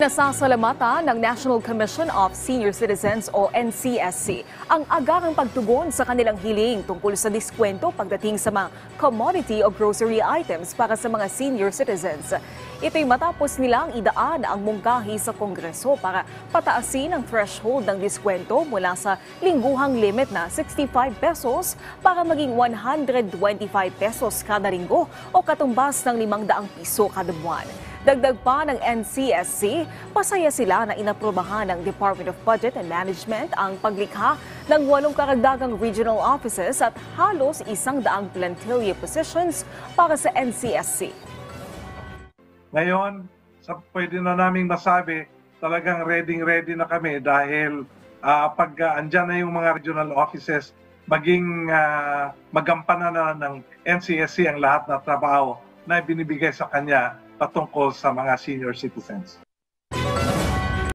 Nasasalamatan ng National Commission of Senior Citizens o NCSC ang agarang pagtugon sa kanilang hiling tungkol sa diskwento pagdating sa mga commodity o grocery items para sa mga senior citizens. Ito'y matapos nilang idaan ang mungkahi sa Kongreso para pataasin ang threshold ng diskwento mula sa lingguhang limit na 65 pesos para maging 125 pesos kada linggo o katumbas ng 500 piso kada buwan. Dagdag pa ng NCSC, pasaya sila na inaprubahan ng Department of Budget and Management ang paglikha ng 8 karagdagang regional offices at halos 100 plantilla positions para sa NCSC. Ngayon, pwede na naming masabi, talagang ready na kami dahil pag andyan na yung mga regional offices, maging magampanan na ng NCSC ang lahat na trabaho na binibigay sa kanya patungkol sa mga senior citizens.